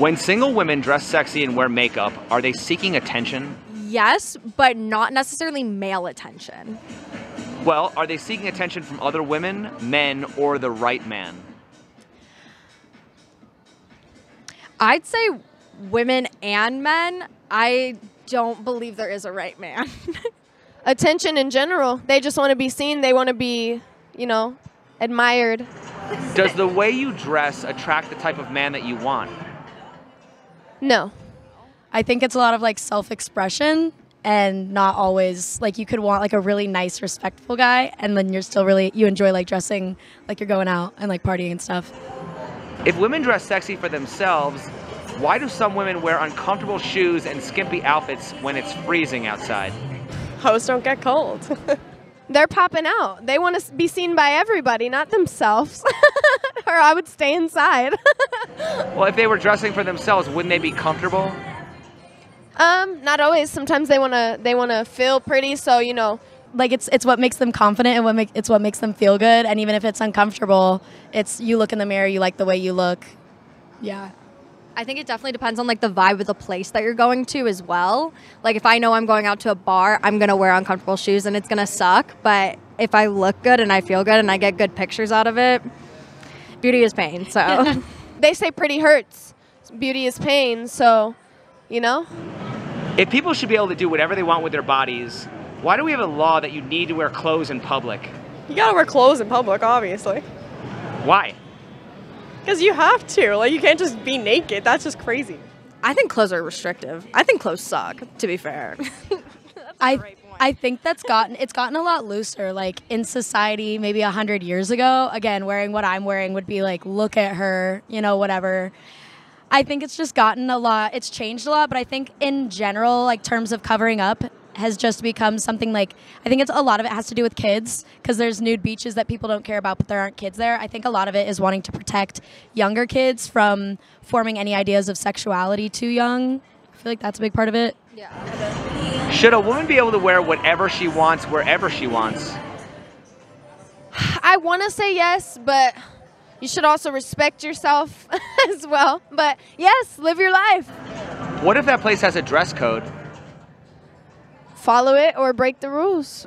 When single women dress sexy and wear makeup, are they seeking attention? Yes, but not necessarily male attention. Well, are they seeking attention from other women, men, or the right man? I'd say women and men. I don't believe there is a right man. Attention in general. They just want to be seen. They want to be, admired. Does the way you dress attract the type of man that you want? No. I think it's a lot of like self-expression and not always like you could want like a really nice, respectful guy and then you enjoy like dressing like you're going out and like partying and stuff. If women dress sexy for themselves, why do some women wear uncomfortable shoes and skimpy outfits when it's freezing outside? Hoes don't get cold. They're popping out. They want to be seen by everybody, not themselves. Or I would stay inside. Well, if they were dressing for themselves, wouldn't they be comfortable? Not always. Sometimes they wanna feel pretty, so Like it's what makes them confident and it's what makes them feel good. And even if it's uncomfortable, it's you look in the mirror, you like the way you look. Yeah. I think it definitely depends on like the vibe of the place that you're going to as well. Like if I know I'm going out to a bar, I'm going to wear uncomfortable shoes and it's going to suck. But if I look good and I feel good and I get good pictures out of it, beauty is pain. So They say pretty hurts. Beauty is pain, so, If people should be able to do whatever they want with their bodies, why do we have a law that you need to wear clothes in public? You gotta wear clothes in public, obviously. Why? Because you have to. Like, you can't just be naked. That's just crazy. I think clothes are restrictive. I think clothes suck, to be fair. I think it's gotten a lot looser. Like in society, maybe 100 years ago, again, wearing what I'm wearing would be like, look at her, whatever. I think it's just it's changed a lot, but I think in general, like terms of covering up has just become something like, I think a lot of it has to do with kids because there's nude beaches that people don't care about, but there aren't kids there. I think a lot of it is wanting to protect younger kids from forming any ideas of sexuality too young. I feel like that's a big part of it. Yeah. Should a woman be able to wear whatever she wants, wherever she wants? I want to say yes, but you should also respect yourself as well. But yes, live your life. What if that place has a dress code? Follow it or break the rules.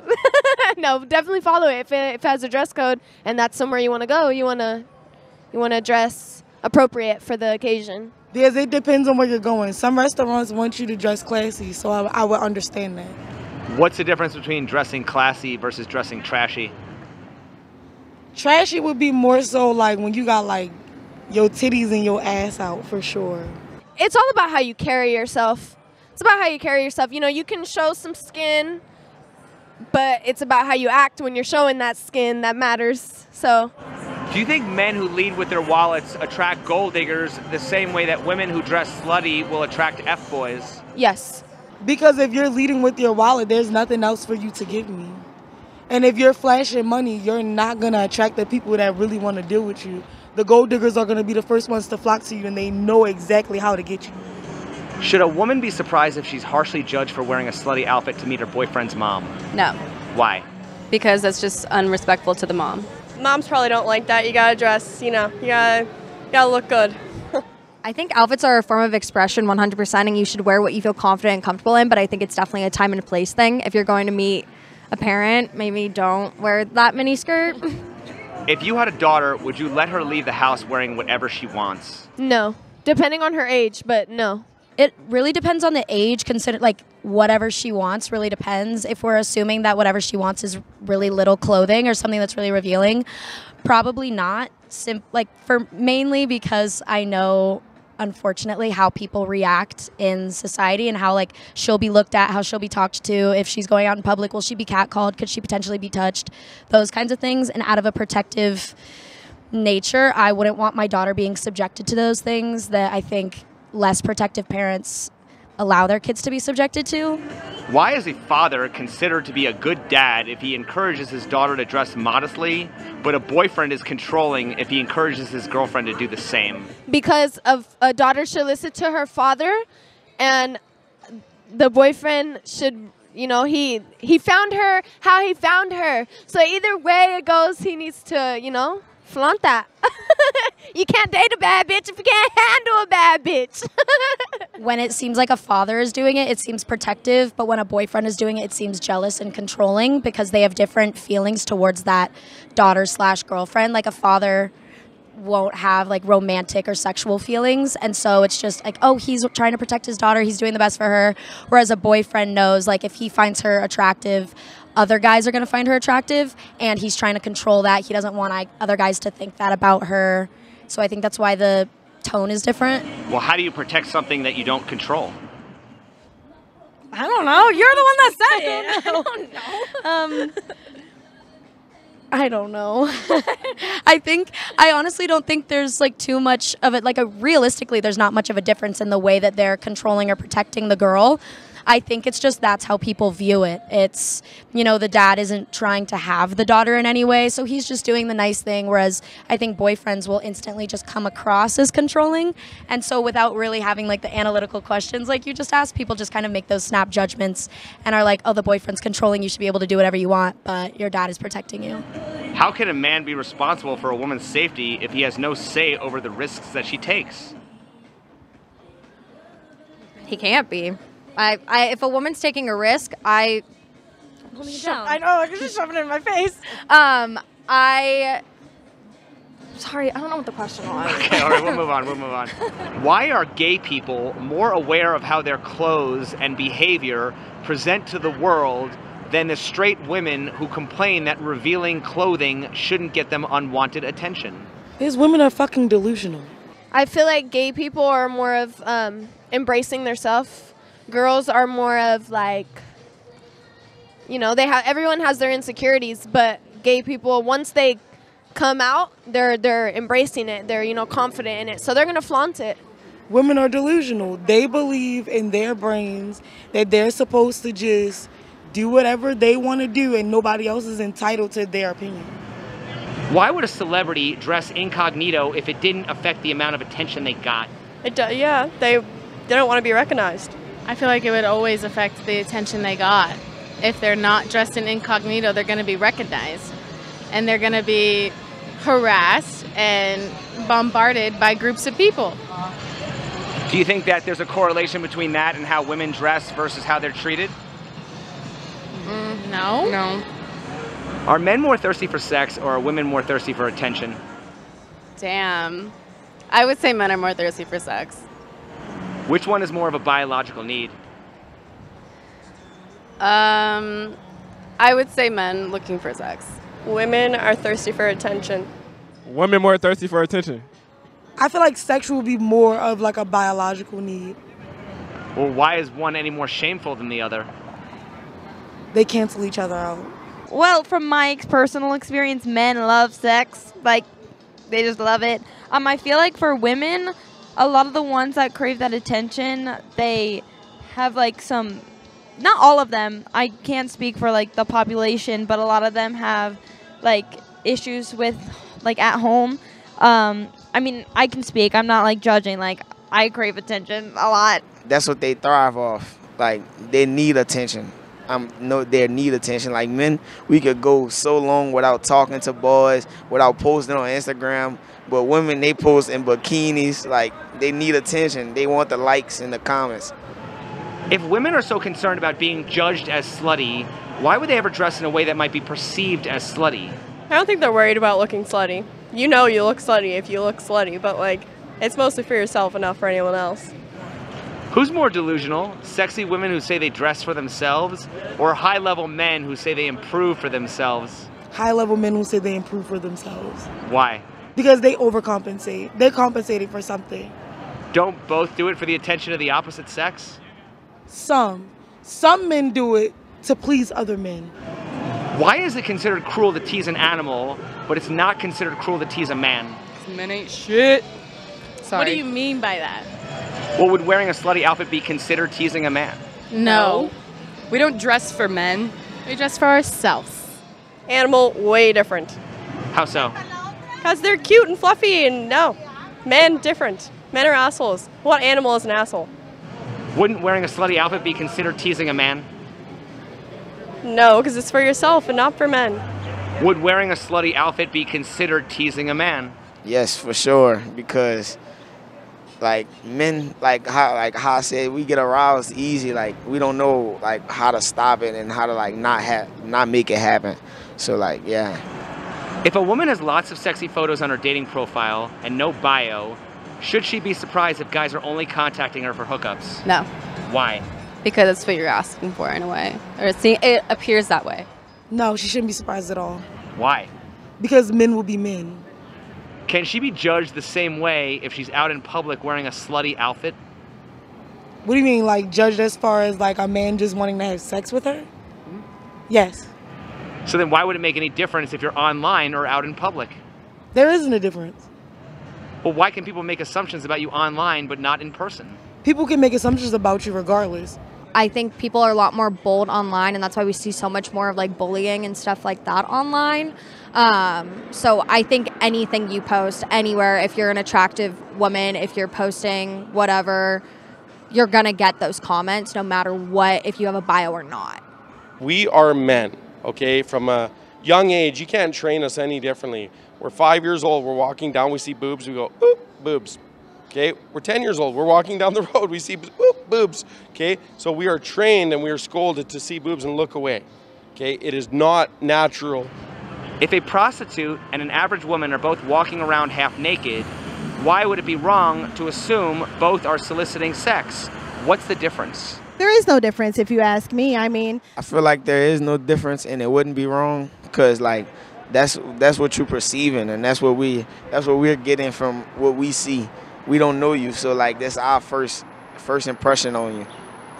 No, definitely follow it. If it has a dress code and that's somewhere you want to go, you want to dress appropriate for the occasion. Yes, it depends on where you're going. Some restaurants want you to dress classy, so I would understand that. What's the difference between dressing classy versus dressing trashy? Trashy would be more so like when you got like your titties and your ass out for sure. It's all about how you carry yourself. It's about how you carry yourself. You can show some skin, but it's about how you act when you're showing that skin that matters. So, Do you think men who lead with their wallets attract gold diggers the same way that women who dress slutty will attract F-boys? yes. Because if you're leading with your wallet, there's nothing else for you to give me. And if you're flashing money, you're not going to attract the people that really want to deal with you. The gold diggers are going to be the first ones to flock to you, and they know exactly how to get you. Should a woman be surprised if she's harshly judged for wearing a slutty outfit to meet her boyfriend's mom? No, Why? because that's just unrespectful to the mom. Moms probably don't like that. You gotta dress, you gotta look good. I think outfits are a form of expression 100%, and you should wear what you feel confident and comfortable in, but I think it's definitely a time and a place thing. If you're going to meet a parent, maybe don't wear that mini skirt. If you had a daughter, would you let her leave the house wearing whatever she wants? No. Depending on her age, but no. It really depends on the age. Consider like whatever she wants really depends. If we're assuming that whatever she wants is really little clothing or something that's really revealing, probably not. Mainly because I know, unfortunately, how people react in society and how like she'll be looked at, how she'll be talked to. If she's going out in public, will she be catcalled? Could she potentially be touched? Those kinds of things. And out of a protective nature, I wouldn't want my daughter being subjected to those things that I think less protective parents allow their kids to be subjected to. Why is a father considered to be a good dad if he encourages his daughter to dress modestly, but a boyfriend is controlling if he encourages his girlfriend to do the same? Because of a daughter should listen to her father, and the boyfriend should, he found her how he found her. So either way it goes, he needs to, flaunt that. You can't date a bad bitch if you can't handle a bad bitch. When it seems like a father is doing it, it seems protective, but when a boyfriend is doing it, it seems jealous and controlling because they have different feelings towards that daughter/girlfriend. Like a father won't have like romantic or sexual feelings, and so it's just like, oh, he's trying to protect his daughter, he's doing the best for her, whereas a boyfriend knows like if he finds her attractive, other guys are going to find her attractive, and he's trying to control that. He doesn't want other guys to think that about her. So I think that's why the tone is different. Well, how do you protect something that you don't control? I don't know. You're the one that said it. I don't know. I don't know. I honestly don't think there's like too much of it. Like realistically, there's not much of a difference in the way that they're controlling or protecting the girl. I think it's just that's how people view it. It's, the dad isn't trying to have the daughter in any way, so he's just doing the nice thing, whereas I think boyfriends will instantly just come across as controlling. And so without really having like the analytical questions like you just asked, people just kind of make those snap judgments and are like, oh, the boyfriend's controlling, you should be able to do whatever you want, but your dad is protecting you. How can a man be responsible for a woman's safety if he has no say over the risks that she takes? He can't be. If a woman's taking a risk, I know, I can just shove it in my face. Sorry, I don't know what the question was. Okay, all right, we'll move on. Why are gay people more aware of how their clothes and behavior present to the world than the straight women who complain that revealing clothing shouldn't get them unwanted attention? These women are fucking delusional. I feel like gay people are more of embracing their self. Girls are more of like, everyone has their insecurities, but gay people, once they come out, they're embracing it. They're, confident in it. So they're going to flaunt it. Women are delusional. They believe in their brains that they're supposed to just do whatever they want to do and nobody else is entitled to their opinion. Why would a celebrity dress incognito if it didn't affect the amount of attention they got? Yeah, they don't want to be recognized. I feel like it would always affect the attention they got. If they're not dressed in incognito, they're going to be recognized. And they're going to be harassed and bombarded by groups of people. Do you think that there's a correlation between that and how women dress versus how they're treated? No. No. Are men more thirsty for sex or are women more thirsty for attention? Damn. I would say men are more thirsty for sex. Which one is more of a biological need? I would say men looking for sex. Women are thirsty for attention. Women more thirsty for attention. I feel like sex will be more of like a biological need. Well, why is one any more shameful than the other? They cancel each other out. Well, from my personal experience, men love sex. Like, they just love it. I feel like for women, a lot of the ones that crave that attention, they have like some, not all of them, I can't speak for like the population, but a lot of them have like issues with like at home. I can speak, I'm not like judging, like I crave attention a lot. That's what they thrive off. Like they need attention. They need attention. Like men, we could go so long without talking to boys, without posting on Instagram. But women, they post in bikinis. Like they need attention. They want the likes and the comments. If women are so concerned about being judged as slutty, why would they ever dress in a way that might be perceived as slutty? I don't think they're worried about looking slutty. You look slutty if you look slutty, but like it's mostly for yourself and not for anyone else. Who's more delusional? Sexy women who say they dress for themselves, or high-level men who say they improve for themselves? High-level men who say they improve for themselves. Why? Because they overcompensate. They're compensating for something. Don't both do it for the attention of the opposite sex? Some men do it to please other men. Why is it considered cruel to tease an animal, but it's not considered cruel to tease a man? Men ain't shit. Sorry. What do you mean by that? Well, would wearing a slutty outfit be considered teasing a man? No. We don't dress for men. We dress for ourselves. Animal, way different. How so? Because they're cute and fluffy and no. Men, different. Men are assholes. What animal is an asshole? Wouldn't wearing a slutty outfit be considered teasing a man? No, because it's for yourself and not for men. Would wearing a slutty outfit be considered teasing a man? Yes, for sure, because like men, like how I said, we get aroused easy. Like we don't know like how to stop it and how to like not make it happen. So like yeah. If a woman has lots of sexy photos on her dating profile and no bio, should she be surprised if guys are only contacting her for hookups? No, Why? because it's what you're asking for in a way, or it appears that way. No, she shouldn't be surprised at all. Why? Because men will be men. Can she be judged the same way if she's out in public wearing a slutty outfit? What do you mean, like judged as far as like a man just wanting to have sex with her? Yes. So then why would it make any difference if you're online or out in public? There isn't a difference. Well, why can people make assumptions about you online but not in person? People can make assumptions about you regardless. I think people are a lot more bold online, and that's why we see so much more of like bullying and stuff like that online. So I think anything you post anywhere, if you're an attractive woman, if you're posting whatever, you're gonna get those comments no matter what, if you have a bio or not. We are men, okay? From a young age, you can't train us any differently. We're 5 years old, we're walking down, we see boobs, we go, oop, boobs. Okay, we're 10 years old, we're walking down the road, we see oop, boobs. Okay, so we are trained and we are scolded to see boobs and look away. Okay, it is not natural. If a prostitute and an average woman are both walking around half naked, why would it be wrong to assume both are soliciting sex? What's the difference? There is no difference if you ask me. I mean, I feel like there is no difference and it wouldn't be wrong because like that's what you're perceiving and that's what we're getting from what we see. We don't know you, so like that's our first impression on you.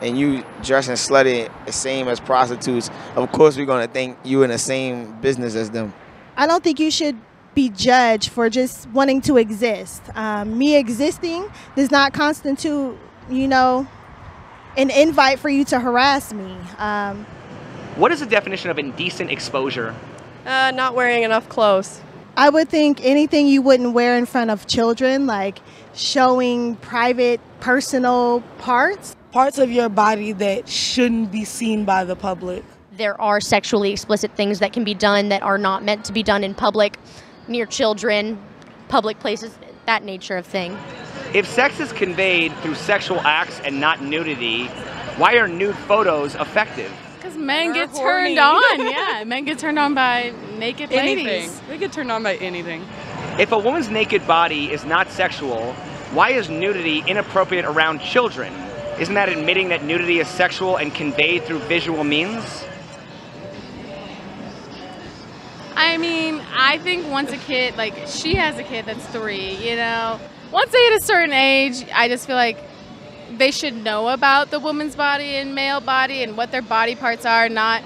And you dressing slutty the same as prostitutes, of course we're gonna think you in the same business as them. I don't think you should be judged for just wanting to exist. Me existing does not constitute, an invite for you to harass me. What is the definition of indecent exposure? Not wearing enough clothes. I would think anything you wouldn't wear in front of children, like showing private, personal parts. Parts of your body that shouldn't be seen by the public. There are sexually explicit things that can be done that are not meant to be done in public, near children, public places, that nature of thing. If sex is conveyed through sexual acts and not nudity, why are nude photos effective? Because men get turned on. Yeah, men get turned on by naked ladies. They get turned on by anything. If a woman's naked body is not sexual, why is nudity inappropriate around children? Isn't that admitting that nudity is sexual and conveyed through visual means? I mean, I think once a kid, like she has a kid that's 3, once they hit a certain age, I just feel like they should know about the woman's body and male body and what their body parts are, not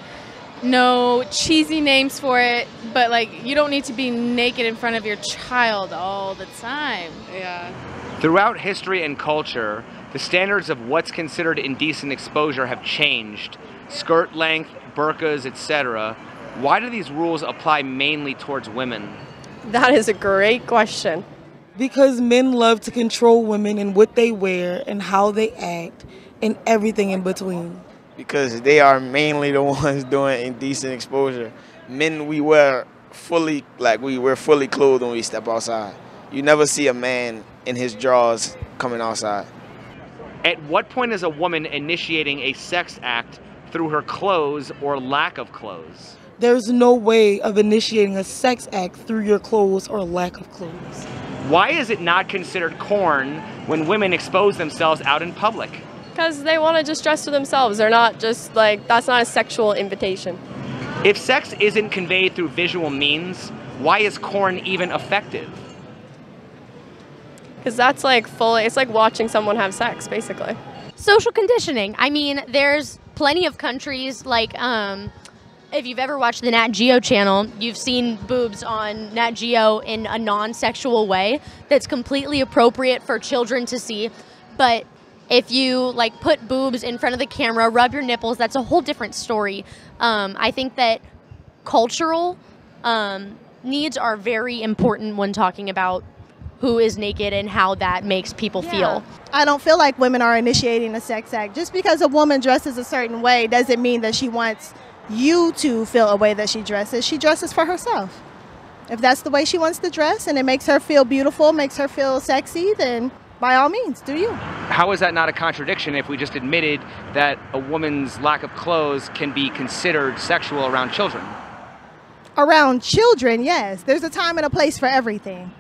no cheesy names for it, but like you don't need to be naked in front of your child all the time. Yeah. Throughout history and culture, the standards of what's considered indecent exposure have changed. Skirt length, burqas, etc. Why do these rules apply mainly towards women? That is a great question. Because men love to control women and what they wear and how they act and everything in between. Because they are mainly the ones doing indecent exposure. Men, we're fully clothed when we step outside. You never see a man in his drawers coming outside. At what point is a woman initiating a sex act through her clothes or lack of clothes? There's no way of initiating a sex act through your clothes or lack of clothes. Why is it not considered corn when women expose themselves out in public? Because they want to just dress for themselves. They're not just that's not a sexual invitation. If sex isn't conveyed through visual means, why is corn even effective? Because that's it's like watching someone have sex, basically. Social conditioning. I mean, there's plenty of countries like, if you've ever watched the Nat Geo channel, you've seen boobs on Nat Geo in a non-sexual way that's completely appropriate for children to see. But if you put boobs in front of the camera, rub your nipples, that's a whole different story. I think that cultural needs are very important when talking about who is naked and how that makes people feel. I don't feel like women are initiating a sex act. Just because a woman dresses a certain way doesn't mean that she wants you to feel a way that she dresses for herself. If that's the way she wants to dress and it makes her feel beautiful, makes her feel sexy, then by all means, do you. How is that not a contradiction if we just admitted that a woman's lack of clothes can be considered sexual around children? Around children, yes. There's a time and a place for everything.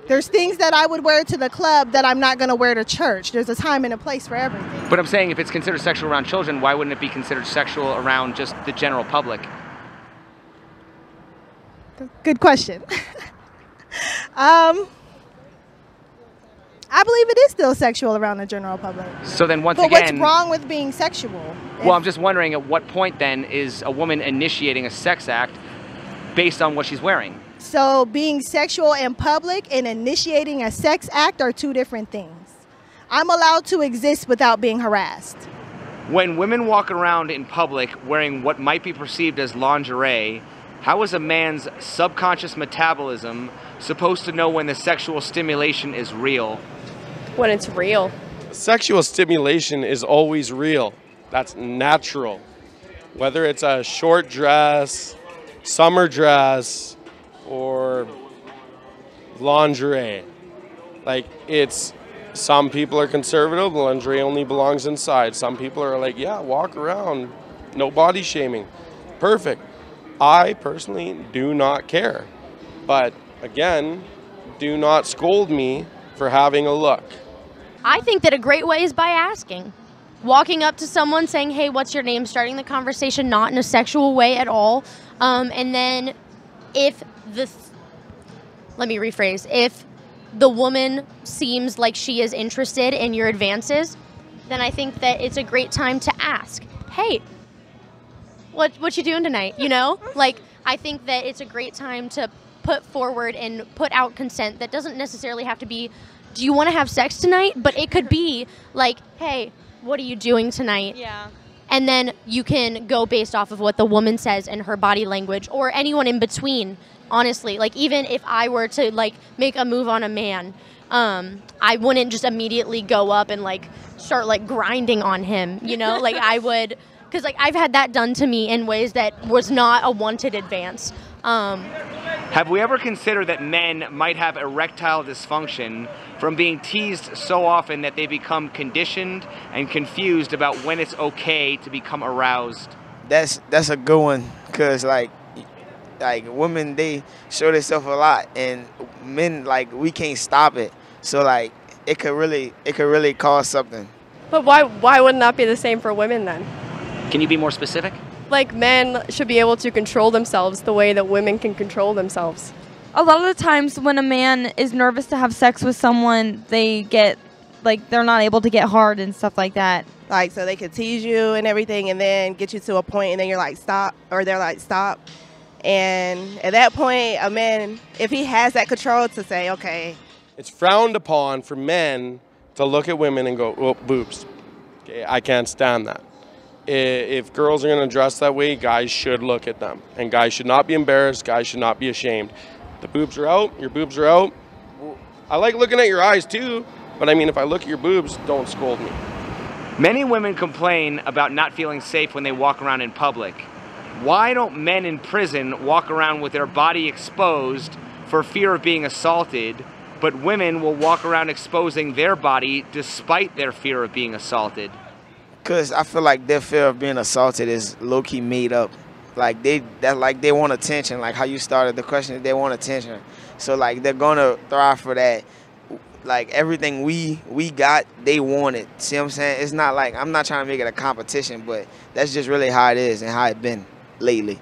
There's things that I would wear to the club that I'm not going to wear to church. There's a time and a place for everything. But I'm saying if it's considered sexual around children, why wouldn't it be considered sexual around just the general public? Good question. I believe it is still sexual around the general public. So then once but again... what's wrong with being sexual? Well, I'm just wondering at what point then is a woman initiating a sex act based on what she's wearing? So being sexual in public and initiating a sex act are two different things. I'm allowed to exist without being harassed. When women walk around in public wearing what might be perceived as lingerie, how is a man's subconscious metabolism supposed to know when the sexual stimulation is real? When it's real. Sexual stimulation is always real. That's natural. Whether it's a short dress, summer dress, or lingerie. Like, it's, some people are conservative, lingerie only belongs inside. Some people are like, yeah, walk around, no body shaming. Perfect. I personally do not care. But again, do not scold me for having a look. I think that a great way is by asking. Walking up to someone saying, hey, what's your name? Starting the conversation not in a sexual way at all. And then if let me rephrase, if the woman seems like she is interested in your advances, then I think that it's a great time to ask, hey, what you doing tonight? You know, like, I think that it's a great time to put forward and put out consent that doesn't necessarily have to be, do you want to have sex tonight? But it could be like, hey, what are you doing tonight? Yeah. And then you can go based off of what the woman says and her body language, or anyone in between, honestly. Like, even if I were to, like, make a move on a man, I wouldn't just immediately go up and, like, start, like, grinding on him, you know? Like, I would, because, like, I've had that done to me in ways that was not a wanted advance. Have we ever considered that men might have erectile dysfunction from being teased so often that they become conditioned and confused about when it's okay to become aroused? That's a good one, because like women, they show themselves a lot, and men, like, we can't stop it. So like it could really cause something. But why wouldn't that be the same for women then? Can you be more specific? Like, men should be able to control themselves the way that women can control themselves. A lot of the times when a man is nervous to have sex with someone, they get, like, they're not able to get hard and stuff like that. Like, so they could tease you and everything and then get you to a point and then you're like, stop, or they're like, stop. And at that point, a man, if he has that control to say, okay. It's frowned upon for men to look at women and go, oh, boobs. Okay, I can't stand that. If girls are going to dress that way, guys should look at them. And guys should not be embarrassed. Guys should not be ashamed. The boobs are out. Your boobs are out. I like looking at your eyes too. But I mean, if I look at your boobs, don't scold me. Many women complain about not feeling safe when they walk around in public. Why don't men in prison walk around with their body exposed for fear of being assaulted, but women will walk around exposing their body despite their fear of being assaulted? Because I feel like their fear of being assaulted is low-key made up. Like, they want attention. Like how you started the question, they want attention. So like they're gonna thrive for that. Like everything we got, they want it. See what I'm saying? It's not like, I'm not trying to make it a competition, but that's just really how it is and how it's been lately.